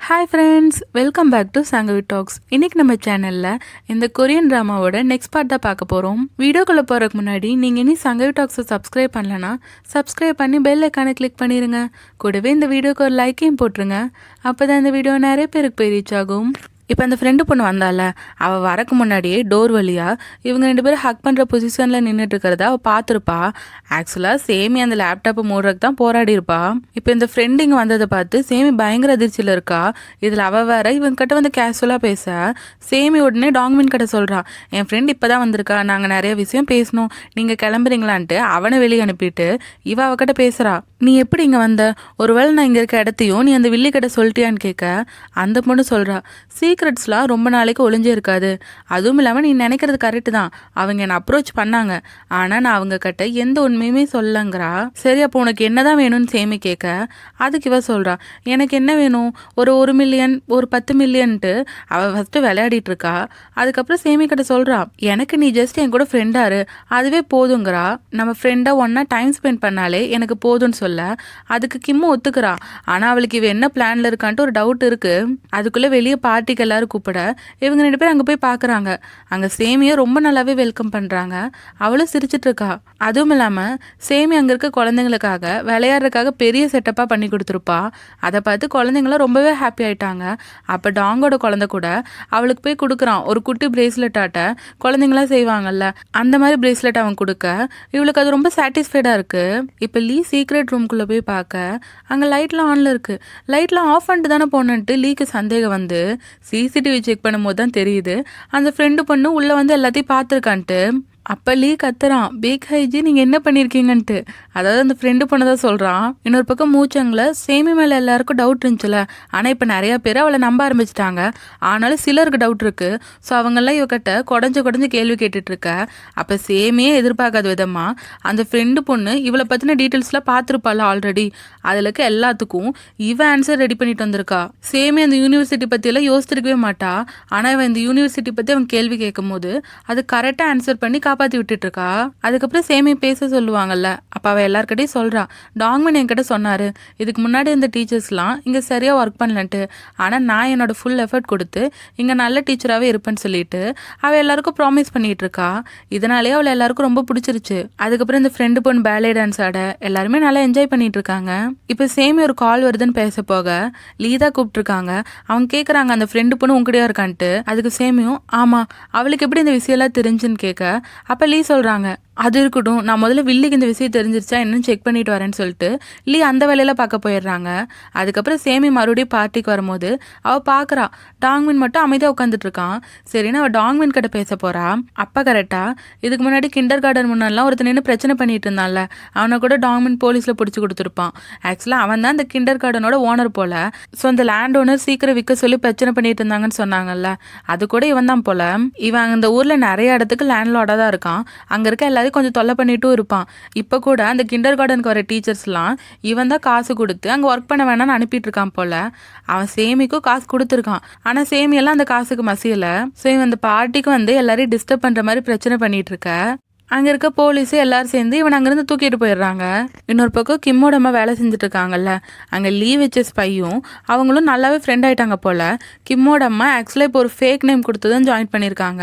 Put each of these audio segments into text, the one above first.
Hi friends, welcome back to Sangavi Talks. இன்னைக்கு நம்ம சேனலில் இந்த கொரியன் ட்ராமாவோட நெக்ஸ்ட் பார்ட் தான் பார்க்க போகிறோம். வீடியோக்குள்ளே போகிறதுக்கு முன்னாடி நீங்கள் இனி சங்கவி டாக்ஸை சப்ஸ்கிரைப் பண்ணலன்னா சப்ஸ்கிரைப் பண்ணி பெல் ஐக்கானை கிளிக் பண்ணிடுங்க. கூடவே இந்த வீடியோக்கு ஒரு லைக்கையும் போட்டுருங்க. அப்போ தான் இந்த வீடியோ நிறைய பேருக்கு போய் ரீச் ஆகும். இப்போ அந்த ஃப்ரெண்டு பொண்ணு வந்தால, அவள் வரக்கு முன்னாடியே டோர் வழியாக இவங்க 2 பேரும் ஹக் பண்ணுற பொசிஷனில் நின்றுட்டு இருக்கிறத அவள் பார்த்துருப்பா. ஆக்சுவலாக சேமி அந்த லேப்டாப்பை மூடுறதுக்கு தான் போராடி இருப்பா. இப்போ இந்த ஃப்ரெண்டு இங்கே வந்ததை பார்த்து சேமி பயங்கர அதிர்ச்சியில் இருக்கா. இதில் அவள் வேற இவங்க கிட்ட வந்து கேஷுவலாக பேச சேமி உடனே டாங்மின் கிட்ட சொல்கிறா, என் ஃப்ரெண்ட் இப்போ தான் வந்திருக்கா, நாங்கள் நிறைய விஷயம் பேசணும், நீங்கள் கிளம்புறீங்களான்ட்டு அவனை வெளியே அனுப்பிட்டு இவ அவகிட்ட பேசுகிறா. நீ எப்படி இங்கே வந்த, ஒருவேளை நான் இங்கே இருக்க இடத்தையும் நீ அந்த வில்லி கிட்ட சொல்லிட்டியான்னு கேட்க அந்த பொண்ணு சொல்கிறா, சீக்ரெட்ஸ்லாம் ரொம்ப நாளைக்கு ஒளிஞ்சே இருக்காது. அதுவும் இல்லாமல் நீ நினைக்கிறது கரெக்டு தான், அவங்க என்னை அப்ரோச் பண்ணாங்க, ஆனால் நான் அவங்க கிட்ட எந்த உண்மையுமே சொல்லங்கிறா. சரி, அப்போ உனக்கு என்னதான் வேணும்னு சேமி கேட்க அதுக்கு இவ சொல்கிறா, எனக்கு என்ன வேணும், ஒரு 1 மில்லியன், ஒரு 10 மில்லியன்ட்டு அவள் ஃபஸ்ட்டு விளையாடிட்டு இருக்கா. அதுக்கப்புறம் சேமி கிட்ட சொல்கிறா, எனக்கு நீ ஜஸ்ட் என் கூட ஃப்ரெண்டாரு, அதுவே போதுங்கிறா. நம்ம ஃப்ரெண்டாக ஒன்றா டைம் ஸ்பெண்ட் பண்ணாலே எனக்கு போதும்னு சொல்ல அதுக்கு கிம்மு ஒத்துக்கிறா. ஆனால் அவளுக்கு இவ என்ன பிளான்ல இருக்கான்ட்டு ஒரு டவுட் இருக்கு. அதுக்குள்ளே வெளியே பார்ட்டிக்கு எல்லாரும் கூப்பிட இவங்க 2 பேரும் அங்கே போய் பார்க்குறாங்க. அங்கே சேமியை ரொம்ப நல்லாவே வெல்கம் பண்ணுறாங்க. அவளும் சிரிச்சிட்டு இருக்கா. அதுவும் இல்லாமல் சேமி அங்கே இருக்க குழந்தைங்களுக்காக விளையாடுறதுக்காக பெரிய செட்டப்பாக பண்ணி கொடுத்துருப்பா. அதை பார்த்து குழந்தைங்களாம் ரொம்பவே ஹாப்பி ஆயிட்டாங்க. அப்போ டாங்கோட குழந்தை கூட அவளுக்கு போய் கொடுக்குறான் ஒரு குட்டி பிரேஸ்லெட் ஆட்ட, குழந்தைங்களாம் செய்வாங்கல்ல அந்த மாதிரி பிரேஸ்லெட் அவன் கொடுக்க இவளுக்கு அது ரொம்ப சாட்டிஸ்ஃபைடாக இருக்கு. இப்போ லீ சீக்ரெட் ரூம்குள்ளே போய் பார்க்க அங்கே லைட்லாம் ஆனில் இருக்குது. லைட்லாம் ஆஃப் பண்ணிட்டு தானே போனன்ட்டு லீக்கு சந்தேகம் வந்து சிசிடிவி செக் பண்ணும்போது தான் தெரியுது அந்த ஃப்ரெண்டு பொண்ணு உள்ளே வந்து எல்லாத்தையும் பார்த்துருக்கான்ட்டு. அப்போ லீ கத்துறான், பேக் ஹைஜி நீங்கள் என்ன பண்ணியிருக்கீங்கன்ட்டு. அதாவது அந்த ஃப்ரெண்டு பொண்ணு தான் சொல்கிறான். இன்னொரு பக்கம் மூச்சங்கள சேமி மேலே எல்லாருக்கும் டவுட் இருந்துச்சுல, ஆனால் இப்போ நிறையா பேர் அவளை நம்ப ஆரம்பிச்சிட்டாங்க. ஆனாலும் சிலருக்கு டவுட் இருக்குது. ஸோ அவங்கெல்லாம் இவக்கிட்ட குடஞ்சு கேள்வி கேட்டுட்ருக்க. அப்போ சேமியே எதிர்பார்க்காத விதமாக அந்த ஃப்ரெண்டு பொண்ணு இவளை பற்றின டீட்டெயில்ஸ்லாம் பார்த்துருப்பாள் ஆல்ரெடி. அதில் இருக்க எல்லாத்துக்கும் இவ ஆன்சர் ரெடி பண்ணிட்டு வந்திருக்கா. சேமி அந்த யூனிவர்சிட்டி பற்றியெல்லாம் யோசிச்சிருக்கவே மாட்டா. ஆனால் இவன் இந்த யூனிவர்சிட்டி பற்றி அவன் கேள்வி கேட்கும் போது அது கரெக்டாக ஆன்சர் பண்ணி காப்பாற்றி விட்டுட்டு இருக்கா. அதுக்கப்புறம் சேமி பேச சொல்லுவாங்கல்ல, அப்போ அவள் எல்லாருக்கிட்டையும் சொல்கிறா, டாங்மன் என்கிட்ட சொன்னார் இதுக்கு முன்னாடி இந்த டீச்சர்ஸ்லாம் இங்கே சரியாக ஒர்க் பண்ணலன்ட்டு, ஆனால் நான் என்னோட ஃபுல் எஃபர்ட் கொடுத்து இங்கே நல்ல டீச்சராகவே இருப்பேன்னு சொல்லிட்டு அவள் எல்லாருக்கும் ப்ராமிஸ் பண்ணிகிட்டு இருக்கா. இதனாலேயே அவளை எல்லாருக்கும் ரொம்ப பிடிச்சிருச்சு. அதுக்கப்புறம் இந்த ஃப்ரெண்டு பொண்ணு பேலே டான்ஸ் ஆட எல்லாருமே நல்லா என்ஜாய் பண்ணிட்டு இருக்காங்க. இப்போ சேமி ஒரு கால் வருதுன்னு பேச போக லீதா கூப்பிட்டுருக்காங்க. அவங்க கேட்குறாங்க, அந்த ஃப்ரெண்டு பொண்ணு உங்ககிட்டயா இருக்கான்ட்டு. அதுக்கு சேமியும் ஆமாம், அவளுக்கு எப்படி இந்த விஷயம்லாம் தெரிஞ்சுன்னு கேட்க அப்போ லீ சொல்கிறாங்க, அது இருக்கட்டும், நான் முதல்ல வில்லிக்கு இந்த விஷயம் தெரிஞ்சிருச்சா என்னன்னு செக் பண்ணிட்டு வரேன்னு சொல்லிட்டு லீ அந்த வேலையில பார்க்க போயிடுறாங்க. அதுக்கப்புறம் சேமி மறுபடியும் பார்ட்டிக்கு வரும்போது அவள் பார்க்குறா டாங்மின் மட்டும் அமைதியாக உட்காந்துட்டு இருக்கான். சரின்னு அவள் டாங்மின் கிட்ட பேச போறா. அப்போ கரெக்டாக இதுக்கு முன்னாடி கிண்டர் கார்டன் முன்னாடிலாம் ஒருத்தர் நின்று பிரச்சனை பண்ணிட்டு இருந்தான்ல, அவனை கூட டாங்மின் போலீஸில் பிடிச்சி கொடுத்துருப்பான். ஆக்சுவலாக அவன் தான் இந்த கிண்டர் கார்டனோட ஓனர் போல. ஸோ அந்த லேண்ட் ஓனர் சீக்கிரம் விற்க சொல்லி பிரச்சனை பண்ணிட்டு இருந்தாங்கன்னு சொன்னாங்கல்ல, அது கூட இவன் தான் போல. இவன் அந்த ஊரில் நிறைய இடத்துக்கு லேண்ட்லார்டாக தான் இருக்கான். அங்கே இருக்க எல்லாத்தையும் கொஞ்சம் தொல்லை பண்ணிட்டும் இருப்பான். இப்போ கூட அந்த கிண்டர் கார்டனுக்கு வர டீச்சர்ஸ்லாம் இவன் தான் காசு கொடுத்து அங்கே ஒர்க் பண்ண வேணாம்னு அனுப்பிட்டு இருக்கான் போல. அவன் சேமிக்கும் காசு கொடுத்துருக்கான். ஆனால் சேமியெல்லாம் அந்த காசுக்கு மசியலை. ஸோ இவன் அந்த பார்ட்டிக்கு வந்து எல்லாரையும் டிஸ்டர்ப் பண்ணுற மாதிரி பிரச்சனை பண்ணிட்டு இருக்க. அங்கே இருக்க போலீஸு எல்லாரும் சேர்ந்து இவன் அங்கேருந்து தூக்கிட்டு போயிடுறாங்க. இன்னொரு பக்கம் கிம்மோட அம்மா வேலை செஞ்சுட்டு இருக்காங்கல்ல, அங்கே லீவ் வச்ச ஸ்பையும் அவங்களும் நல்லாவே ஃப்ரெண்ட் ஆகிட்டாங்க போல். கிம்மோட அம்மா ஆக்சுவலாக இப்போ ஒரு ஃபேக் நேம் கொடுத்து தான் ஜாயின் பண்ணியிருக்காங்க.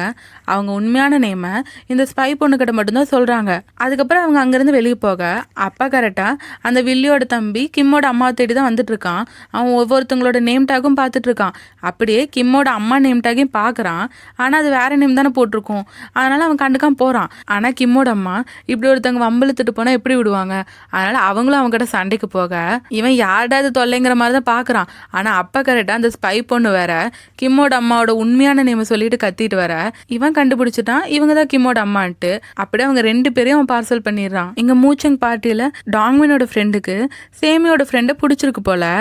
அவங்க உண்மையான நேமை இந்த ஸ்பை பொண்ணுக்கிட்ட மட்டும்தான் சொல்கிறாங்க. அதுக்கப்புறம் அவங்க அங்கேருந்து வெளியே போக அப்பா கரெக்டாக அந்த வில்லியோட தம்பி கிம்மோட அம்மாவை தேடி தான் வந்துட்டு இருக்கான். அவன் ஒவ்வொருத்தங்களோட நேம் டேக்கும் பார்த்துட்டு இருக்கான். அப்படியே கிம்மோட அம்மா நேம் டேக்கையும் பார்க்குறான். ஆனால் அது வேற நேம் தானே போட்டிருக்கோம். அதனால் அவன் கண்டுக்காம போகிறான். ஆனால் கிம்மோட அம்மா இப்படி ஒருத்தவங்க வம்பளுத்துட்டு போனால் எப்படி விடுவாங்க? அதனால் அவங்களும் அவங்ககிட்ட சண்டைக்கு போக இவன் யார்டாவது தொல்லைங்கிற மாதிரி தான் பார்க்குறான். ஆனால் அப்போ கரெக்டாக அந்த ஸ்பை பொண்ணு வேற கிம்மோட அம்மாவோட உண்மையான நேமை சொல்லிட்டு கத்திட்டு வர இவன் கண்டுபிடிச்சிட்டான் இவங்க தான் கிம்மோட அம்மான்ட்டு. அப்படியே அவங்க 2 பேரையும் அவன் பார்சல் பண்ணிடுறான். இங்கே மூச்சங் பார்ட்டியில் டாங்மினோட ஃப்ரெண்டுக்கு சேமியோட ஃப்ரெண்டை பிடிச்சிருக்கு போல.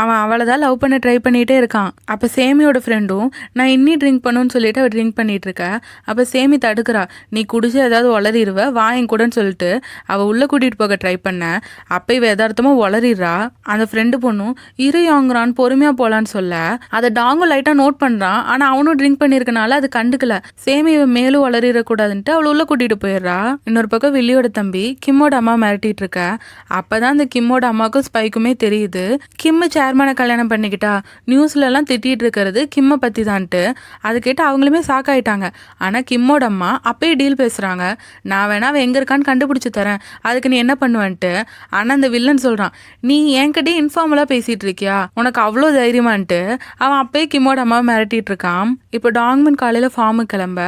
அவன் அவளை தான் லவ் பண்ண ட்ரை பண்ணிகிட்டே இருக்கான். அப்போ சேமியோட ஃப்ரெண்டும் நான் இன்னி ட்ரிங்க் பண்ணுன்னு சொல்லிட்டு அவள் ட்ரிங்க் பண்ணிகிட்டு இருக்கா. அப்போ சேமி தடுக்கிறா, நீ குடிச்சு ஏதாவது உளறிடுவ வாங்க கூடன்னு சொல்லிட்டு அவள் உள்ளே கூட்டிகிட்டு போக ட்ரை பண்ண. அப்போ இவ யதார்த்தமாக உளறிடுறா. அந்த ஃப்ரெண்டு பொண்ணும் இரு யாங்குறான்னு பொறுமையாக போகலான்னு சொல்ல அதை டாங்கும் லைட்டாக நோட் பண்ணுறான். ஆனால் அவனும் ட்ரிங்க் பண்ணியிருக்கனால அது கண்டுக்கல. சேமி இவன் மேலும் உளறிடக்கூடாதுன்ட்டு அவள் உள்ளே கூட்டிகிட்டு போயிடுறா. இன்னொரு பக்கம் வில்லியோட தம்பி கிம்மோட அம்மா மிரட்டிட்டு இருக்க. அப்போ தான் அந்த கிம்மோட அம்மாவுக்கும் ஸ்பைக்குமே தெரியுது. கிம்மு சேர்மனை கல்யாணம் பண்ணிக்கிட்டா? நியூஸ்லலாம் திட்டிகிட்டு இருக்கிறது கிம்மை பற்றி தான்ட்டு. அது கேட்டு அவங்களுமே ஆயிட்டாங்க. ஆனால் கிம்மோட அம்மா அப்பயே டீல் பேசுகிறாங்க. நான் வேணா அவன் எங்கே இருக்கான்னு கண்டுபிடிச்சி தரேன், அதுக்கு நீ என்ன பண்ணுவேன்ட்டு. ஆனால் அந்த வில்லன் சொல்கிறான், நீ என்கிட்டயே இன்ஃபார்மலாக பேசிகிட்டு இருக்கியா, உனக்கு அவ்வளோ தைரியமான்ட்டு அவன் அப்பயே கிம்மோட அம்மாவை மிரட்டிட்டு இருக்கான். இப்போ டாங்மன் காலையில் ஃபார்முக்கு கிளம்ப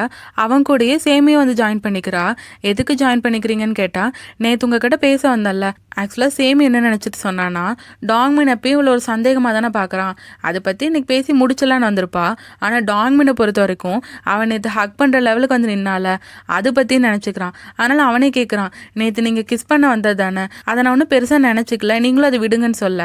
அவன் கூடயே சேமியை வந்து ஜாயின் பண்ணிக்கிறா. எதுக்கு ஜாயின் பண்ணிக்கிறீங்கன்னு கேட்டால், நேற்று உங்ககிட்ட பேச வந்தல்ல. ஆக்சுவலாக சேமி என்ன நினச்சிட்டு சொன்னான்னா, டாங்மின் எப்பயும் இவ்வளோ ஒரு சந்தேகமாக தானே பார்க்குறான், அதை பற்றி இன்னைக்கு பேசி முடிச்சலான்னு வந்திருப்பா. ஆனால் டாங்மினை பொறுத்த வரைக்கும் அவன் நேற்று ஹக் பண்ணுற லெவலுக்கு வந்து நின்னால அதை பற்றி நினச்சிக்கிறான். அதனால் அவனே கேட்குறான், நேற்று நீங்கள் கிஸ் பண்ண வந்தது தானே, அதை நான் ஒன்றும் பெருசாக நினச்சிக்கல, நீங்களும் அதை விடுங்கன்னு சொல்ல.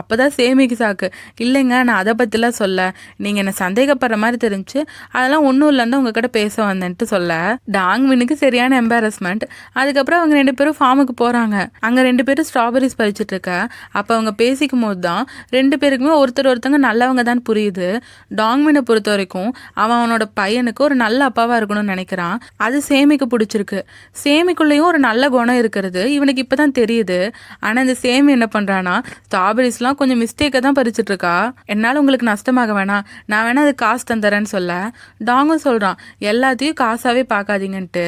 அப்போ தான் சேமிக்கு சாக்கு, இல்லைங்க நான் அதை பற்றிலாம் சொல்ல, நீங்கள் என்னை சந்தேகப்படுற மாதிரி தெரிஞ்சு அதெல்லாம் ஒன்றும் இல்லைன்னு உங்ககிட்ட பேச வந்தேன்ட்டு சொல்ல. டாங்மினுக்கு சரியான எம்பாரஸ்மெண்ட். அதுக்கப்புறம் அவங்க 2 பேரும் ஃபார்முக்கு போகிறாங்க. அங்கே 2 பேரும் ஸ்ட்ராபெரிஸ் பறிச்சுட்டு இருக்க. அப்போ அவங்க பேசிக்கும் போது தான் 2 பேருக்குமே ஒருத்தங்க நல்லவங்க தான் புரியுது. டாங்மினை பொறுத்த வரைக்கும் அவனோட பையனுக்கு ஒரு நல்ல அப்பாவாக இருக்கணும்னு நினைக்கிறான். அது சேமிக்கு பிடிச்சிருக்கு. சேமிக்குள்ளேயும் ஒரு நல்ல குணம் இருக்கிறது இவனுக்கு இப்போ தான் தெரியுது. ஆனால் இந்த சேமி என்ன பண்ணுறான்னா, ஸ்ட்ராபெரிஸ்லாம் கொஞ்சம் மிஸ்டேக்கை தான் பறிச்சுட்டு இருக்கா. என்னால் உங்களுக்கு நஷ்டமாக வேணாம், நான் வேணா அது காசு தந்துறேன்னு சொல்ல. டாங்கும் சொல்கிறான், எல்லாத்தையும் காசாகவே பார்க்காதீங்கன்ட்டு.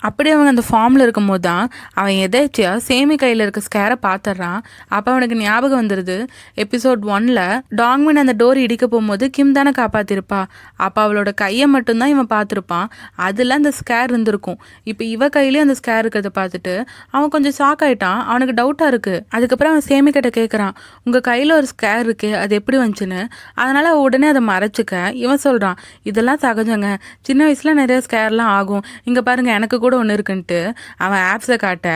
அப்படி அவங்க அந்த ஃபார்மில் இருக்கும் போது தான் அவன் எதேச்சியா சேமி கையில் இருக்க ஸ்கேரை பார்த்துட்றான். அப்போ அவனுக்கு ஞாபகம் வந்துடுது, எபிசோட் 1ல் டாங்மின் அந்த டோர் இடிக்க போகும்போது கிம் தானே காப்பாற்றிருப்பா. அப்போ அவளோட கையை மட்டும்தான் இவன் பார்த்துருப்பான், அதில் அந்த ஸ்கேர் இருந்திருக்கும். இப்போ இவ கையிலேயே அந்த ஸ்கேர் இருக்கிறத பார்த்துட்டு அவன் கொஞ்சம் ஷாக் ஆகிட்டான். அவனுக்கு டவுட்டாக இருக்குது. அதுக்கப்புறம் அவன் சேமி கிட்ட கேட்குறான், உங்கள் கையில் ஒரு ஸ்கேர் இருக்கு, அது எப்படி வந்துச்சுன்னு. அதனால் உடனே அதை மறைச்சிக்க இவன் சொல்கிறான், இதெல்லாம் சகஜங்க, சின்ன வயசில் நிறைய ஸ்கேர்லாம் ஆகும், இங்கே பாருங்கள் எனக்கு கூட ஒன்று இருக்குன்ட்டு அவன் ஆப்ஸை காட்ட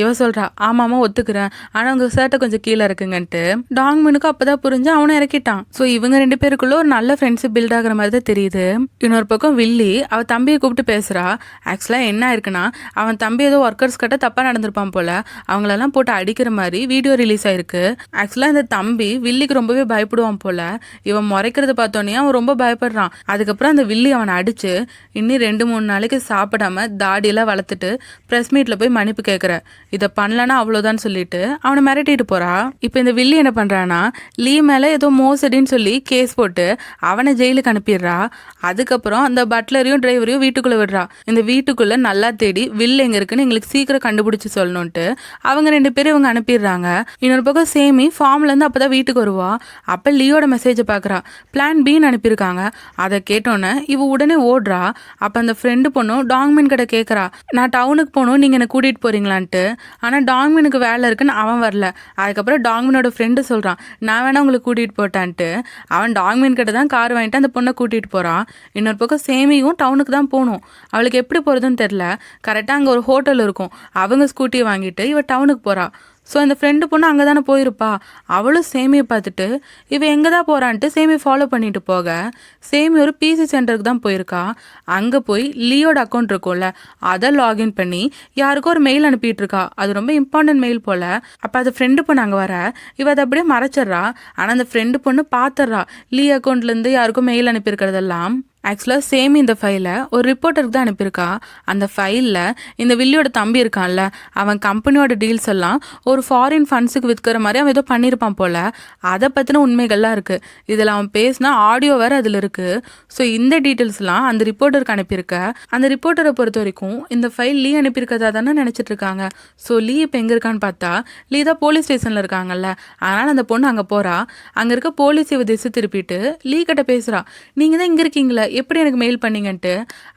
இவன் சொல்கிறா, ஆமாம்மா ஒத்துக்கிறேன், ஆனால் உங்கள் ஷர்ட்டை கொஞ்சம் கீழே இருக்குங்கன்ட்டு. டாங்மினுக்கு அப்போ தான் புரிஞ்சு அவனை இறக்கிட்டான். ஸோ இவங்க 2 பேருக்குள்ள ஒரு நல்ல ஃப்ரெண்ட்ஷிப் பில்ட் ஆகிற மாதிரி தான் தெரியுது. இன்னொரு பக்கம் வில்லி அவள் தம்பியை கூப்பிட்டு பேசுகிறா. ஆக்சுவலாக என்ன இருக்குன்னா, அவன் தம்பி ஏதோ ஒர்க்கர்ஸ் கிட்ட தப்பாக நடந்திருப்பான் போல், அவங்களெல்லாம் போட்டு அடிக்கிற மாதிரி வீடியோ ரிலீஸ் ஆயிருக்கு. ஆக்சுவலாக இந்த தம்பி வில்லிக்கு ரொம்பவே பயப்படுவான் போல். இவன் முறைக்கிறத பார்த்தோன்னே அவன் ரொம்ப பயப்படுறான். அதுக்கப்புறம் அந்த வில்லி அவனை அடித்து இன்னும் 2-3 நாளைக்கு சாப்பிடாம தாடி வளர்த்துட்டு பிரஸ் மீட்ல போய் மன்னிப்பு கேட்குற, இதை பண்ணலன்னா அவ்வளோதான் சொல்லிட்டு அவனை மிரட்டிட்டு போறா. இப்போ இந்த வில்லி என்ன பண்றானா, லீ மேல ஏதோ மோசடின்னு சொல்லி கேஸ் போட்டு அவனை ஜெயிலுக்கு அனுப்பிடுறா. அதுக்கப்புறம் அந்த பட்லரையும் டிரைவரையும் வீட்டுக்குள்ள விடுறா. இந்த வீட்டுக்குள்ள நல்லா தேடி வில் எங்க இருக்குன்னு எங்களுக்கு சீக்கிரம் கண்டுபிடிச்சு சொல்லணும்ட்டு அவங்க 2 பேரும் இவங்க அனுப்பிடுறாங்க. இன்னொரு பக்கம் சேமி ஃபார்ம்ல இருந்து அப்பதான் வீட்டுக்கு வருவா. அப்ப லீயோட மெசேஜை பாக்குறா. பிளான் பின்னு அனுப்பியிருக்காங்க. அதை கேட்டோன்னே இவ உடனே ஓடுறா. அப்ப அந்த ஃப்ரெண்டு பொண்ணும் டாங்மின் கிட்ட கேட்கறா, நான் டவுனுக்கு போகணும், நீங்கள் என்னை கூட்டிகிட்டு போகிறீங்களான்ட்டு. ஆனால் டாங்மினுக்கு வேலை இருக்குன்னு அவன் வரல. அதுக்கப்புறம் டாங்மினோட ஃப்ரெண்டு சொல்கிறான், நான் வேணா உங்களுக்கு கூட்டிகிட்டு போட்டான்ட்டு. அவன் டாங்மின் கிட்ட தான் கார் வாங்கிட்டு அந்த பொண்ணை கூட்டிகிட்டு போகிறான். இன்னொரு பக்கம் சேமியும் டவுனுக்கு தான் போகணும். அவளுக்கு எப்படி போகிறதுன்னு தெரில. கரெக்டாக அங்கே ஒரு ஹோட்டல் இருக்கும். அவங்க ஸ்கூட்டியை வாங்கிட்டு இவ டவுனுக்கு போகிறா. ஸோ அந்த ஃப்ரெண்டு பொண்ணு அங்கே தானே போயிருப்பா. அவளும் சேமியை பார்த்துட்டு இவ எங்கே தான் போகிறான்ட்டு சேமியை ஃபாலோ பண்ணிட்டு போக, சேமி ஒரு பிசி சென்டருக்கு தான் போயிருக்கா. அங்கே போய் லீயோட அக்கௌண்ட் இருக்கும்ல, அதை லாகின் பண்ணி யாருக்கும் ஒரு மெயில் அனுப்பிட்டு இருக்கா. அது ரொம்ப இம்பார்ட்டன்ட் மெயில் போல். அப்போ அந்த ஃப்ரெண்டு பொண்ணு அங்கே வர இவ அதை அப்படியே மறைச்சிட்றா. ஆனால் அந்த ஃப்ரெண்டு பொண்ணு பார்த்துட்றா லீ அக்கௌண்ட்லேருந்து யாருக்கும் மெயில் அனுப்பியிருக்கிறதெல்லாம். ஆக்சுவலாக சேமி இந்த ஃபைலை ஒரு ரிப்போர்ட்டருக்கு தான் அனுப்பியிருக்கா. அந்த ஃபைலில் இந்த வில்லியோட தம்பி இருக்கான்ல, அவன் கம்பெனியோட டீல்ஸ் எல்லாம் ஒரு ஃபாரின் ஃபண்ட்ஸுக்கு விற்கிற மாதிரி அவன் ஏதோ பண்ணியிருப்பான் போல். அதை பற்றின உண்மைகள்லாம் இருக்குது. இதில் அவன் பேசினா ஆடியோ வேறு அதில் இருக்குது. ஸோ இந்த டீட்டெயில்ஸ்லாம் அந்த ரிப்போர்ட்டருக்கு அனுப்பியிருக்க. அந்த ரிப்போர்ட்டரை பொறுத்த வரைக்கும் இந்த ஃபைல் லீ அனுப்பியிருக்கதா தானே நினச்சிட்டு இருக்காங்க. ஸோ லீ இப்போ எங்கே இருக்கான்னு பார்த்தா, லீ தான் போலீஸ் ஸ்டேஷனில் இருக்காங்கல்ல. அதனால் அந்த பொண்ணு அங்கே போகிறா. அங்கே இருக்க போலீஸ் இவ திசை திருப்பிட்டு லீ கிட்ட பேசுகிறா, நீங்கள் தான் இங்கே இருக்கீங்களா, எப்படி எனக்கு மெயில் பண்ணீங்கன்ட்டு.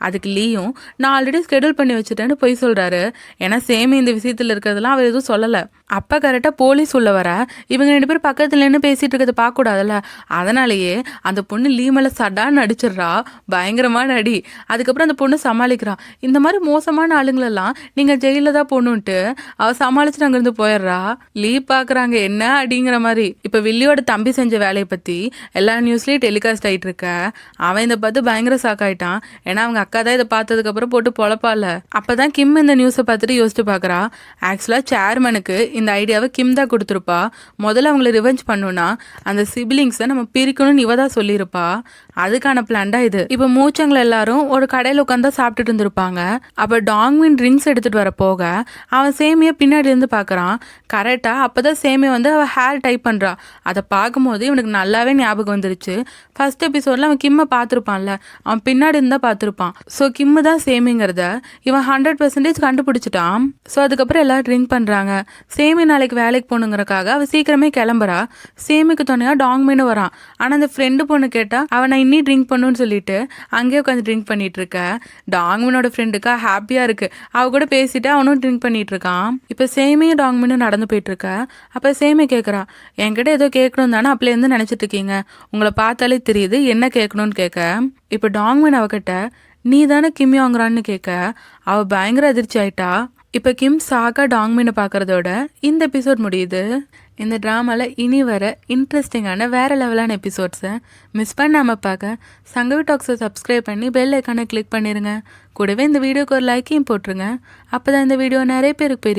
அதுக்கு லீயும், நான் ஆல்ரெடி ஸ்கெடியூல் பண்ணி வச்சுட்டேன்னு போய் சொல்கிறாரு. ஏன்னா சேமி இந்த விஷயத்தில் இருக்கிறதெல்லாம் அவர் எதுவும் சொல்லலை. அப்போ கரெக்டாக போலீஸ் உள்ள வர இவங்க 2 பேரும் பக்கத்தில் நின்று பேசிகிட்டு இருக்கிறத பார்க்கக்கூடாதுல்ல. அதனாலேயே அந்த பொண்ணு லீ மேலே சடான்னு அடிச்சிடுறா. பயங்கரமான அடி. அதுக்கப்புறம் அந்த பொண்ணு சமாளிக்கிறா. இந்த மாதிரி மோசமான ஆளுங்களெல்லாம் நீங்கள் ஜெயிலில் தான் போகணுன்ட்டு அவள் சமாளிச்சுட்டு அங்கேருந்து போயிடுறா. லீ பார்க்குறாங்க என்ன அடிங்கிற மாதிரி. இப்போ வில்லியோட தம்பி செஞ்ச வேலையை பற்றி எல்லா நியூஸ்லேயும் டெலிகாஸ்ட் ஆகிட்டு இருக்க. அவன் இதை பார்த்து பயங்கர சாக்காயிட்டான். ஏன்னா அவங்க அக்கா தான் இதை பார்த்ததுக்கப்புறம் போட்டு பொழப்பால. அப்போ தான் கிம் இந்த நியூஸை பார்த்துட்டு யோசிச்சு பார்க்குறா. ஆக்சுவலாக சேர்மனுக்கு இந்த ஐடியாவை கிம் தான் கொடுத்துருப்பா. முதல்ல அவங்கள ரிவெஞ்ச் பண்ணுனா அந்த சிப்லிங்ஸை நம்ம பிரிக்கணும்னு இவ தான் சொல்லியிருப்பா. அதுக்கான பிளான் தான் இது. இப்போ மூச்சங்களை எல்லாரும் ஒரு கடையில் உட்காந்து சாப்பிட்டுட்டு இருந்திருப்பாங்க. அப்போ டாங்வின் ட்ரிங்க்ஸ் எடுத்துட்டு வர போக அவன் சேமியை பின்னாடி இருந்து பார்க்குறான். கரெக்டாக அப்போ தான் சேமியை வந்து அவள் ஹேர் டைப் பண்ணுறா. அதை பார்க்கும்போது இவனுக்கு நல்லாவே ஞாபகம் வந்துருச்சு. ஃபர்ஸ்ட் எபிசோடில் அவன் கிம்மை பார்த்துருப்பான்ல, அவன் பின்னாடி இருந்தால் பார்த்துருப்பான். ஸோ கிம்மு தான் சேமிங்கிறத இவன் 100% கண்டுபிடிச்சிட்டான். ஸோ அதுக்கப்புறம் எல்லாரும் ட்ரிங்க் பண்ணுறாங்க. சேமி நாளைக்கு வேலைக்கு போகணுங்கிறக்காக அவள் சீக்கிரமே கிளம்புறா. சேமிக்கு துணையாக டாங்மின்னு வரான். ஆனால் அந்த ஃப்ரெண்டு பொண்ணு கேட்டால் அவனை இன்னி ட்ரிங்க் பண்ணுன்னு சொல்லிட்டு அங்கேயே உட்காந்து ட்ரிங்க் பண்ணிட்டு இருக்க. டாங்மினோட ஃப்ரெண்டுக்கா ஹாப்பியாக இருக்கு. அவ கூட பேசிட்டு அவனும் ட்ரிங்க் பண்ணிட்டு இருக்கான். இப்போ சேமியும் டாங்மினும் நடந்து போயிட்டு இருக்க. அப்போ சேமி கேட்குறா, என்கிட்ட ஏதோ கேட்கணும் தானே அப்பலேருந்து நினச்சிட்டு இருக்கீங்க, உங்களை பார்த்தாலே தெரியுது என்ன கேட்கணும்னு கேட்க. இப்போ டாங்மின் அவகிட்ட நீ தானே கிம்மி வாங்குறான்னு கேட்க. அவள் பயங்கர அதிர்ச்சி ஆயிட்டா. இப்போ கிம் சாக்கா டாங்மினை பார்க்குறதோட இந்த எபிசோட் முடியுது. இந்த ட்ராமாவில் இனி வர இன்ட்ரெஸ்டிங்கான வேறு லெவலான எபிசோட்ஸை மிஸ் பண்ணாமல் பார்க்க சங்கவி டாக்ஸை சப்ஸ்கிரைப் பண்ணி பெல் ஐக்கானை கிளிக் பண்ணிடுங்க. கூடவே இந்த வீடியோக்கு ஒரு லைக்கையும் போட்டுருங்க. அப்போ தான் இந்த வீடியோ நிறைய பேருக்கு போய்